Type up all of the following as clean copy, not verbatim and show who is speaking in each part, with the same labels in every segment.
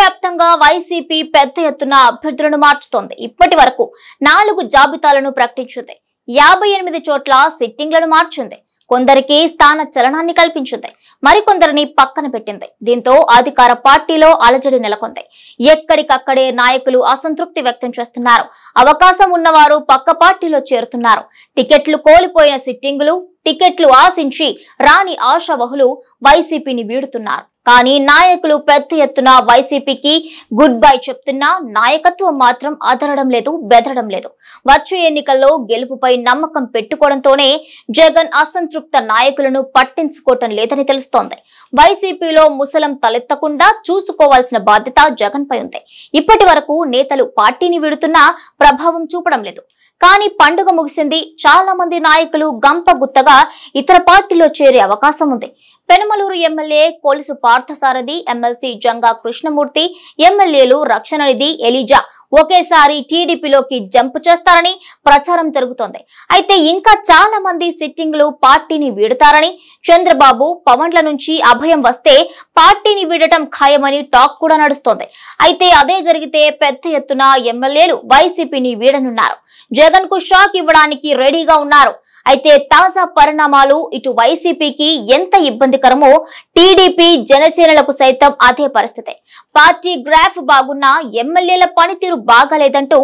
Speaker 1: వ్యాప్తంగా వైసీపీ పెద్ద ఎత్తున అభ్యర్థులను మార్చుతోంది. ఇప్పటి వరకు 4 జాబితాలను ప్రకటించింది. 58 చోట్ల సిట్టింగ్లను మార్చింది. కొందరికి స్థాన చలనాన్ని కల్పించింది. మరికొందరిని పక్కన పెట్టింది. దీంతో అధికార పార్టీలో అలజడి నెలకొంది. ఎక్కడికక్కడే నాయకులు అసంతృప్తి వ్యక్తం చేస్తున్నారు. అవకాశం ఉన్నవారు పక్క పార్టీలో చేరుతున్నారు. టికెట్లు కోల్పోయిన సిట్టింగులు, టికెట్లు ఆశించి రాని ఆశావహులు వైసీపీని వీడుతున్నారు. కానీ నాయకులు పెద్ద ఎత్తున వైసీపీకి గుడ్ బై చెప్తున్నా నాయకత్వం మాత్రం అదరడం లేదు, బెదరడం లేదు. వచ్చే ఎన్నికల్లో గెలుపుపై నమ్మకం పెట్టుకోవడంతోనే జగన్ అసంతృప్త నాయకులను పట్టించుకోవటం లేదని తెలుస్తోంది. వైసీపీలో ముసలం తలెత్తకుండా చూసుకోవాల్సిన బాధ్యత జగన్ పై ఉంది. ఇప్పటి వరకు నేతలు పార్టీని వీడుతున్నా ప్రభావం చూపడం లేదు. కానీ పండుగ ముగిసింది. చాలా మంది నాయకులు గంప గుత్తగా ఇతర పార్టీలో చేరే అవకాశం ఉంది. పెనమలూరు ఎమ్మెల్యే కొలుసు పార్థసారథి, ఎమ్మెల్సీ జంగా కృష్ణమూర్తి, ఎమ్మెల్యేలు రక్షణనిధి, ఎలిజా ఒకేసారి టీడీపీలోకి జంప్ చేస్తారని ప్రచారం జరుగుతోంది. అయితే ఇంకా చాలా మంది సిట్టింగ్లు పార్టీని వీడుతారని, చంద్రబాబు, పవన్ల నుంచి అభయం వస్తే పార్టీని వీడటం ఖాయమని టాక్ కూడా నడుస్తోంది. అయితే అదే జరిగితే పెద్ద ఎత్తున ఎమ్మెల్యేలు వైసీపీని వీడనున్నారు. జగన్ కు షాక్ ఇవ్వడానికి రెడీగా ఉన్నారు. అయితే తాజా పరిణామాలు ఇటు వైసీపీకి ఎంత ఇబ్బందికరమో టీడీపీ, జనసేనలకు సైతం అదే పరిస్థితి. పార్టీ గ్రాఫ్ బాగున్నా ఎమ్మెల్యేల పనితీరు బాగాలేదంటూ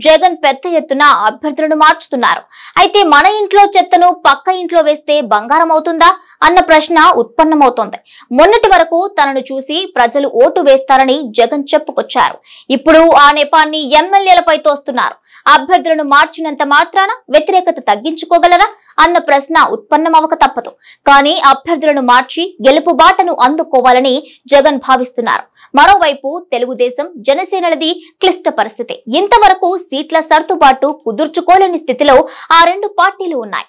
Speaker 1: జగన్ పెద్ద ఎత్తున అభ్యర్థులను మార్చుతున్నారు. అయితే మన ఇంట్లో చెత్తను పక్క ఇంట్లో వేస్తే బంగారం అవుతుందా అన్న ప్రశ్న ఉత్పన్నమవుతోంది. మొన్నటి వరకు తనను చూసి ప్రజలు ఓటు వేస్తారని జగన్ చెప్పుకొచ్చారు. ఇప్పుడు ఆ నెపాన్ని ఎమ్మెల్యేలపై తోస్తున్నారు. అభ్యర్థులను మార్చినంత మాత్రాన వ్యతిరేకత తగ్గించుకోగలరా అన్న ప్రశ్న ఉత్పన్నమవక తప్పదు. కానీ అభ్యర్థులను మార్చి గెలుపు బాటను అందుకోవాలని జగన్ భావిస్తున్నారు. మరోవైపు తెలుగుదేశం, జనసేనలది క్లిష్ట పరిస్థితి. ఇంతవరకు సీట్ల సర్దుబాటు కుదుర్చుకోలేని స్థితిలో ఆ 2 పార్టీలు ఉన్నాయి.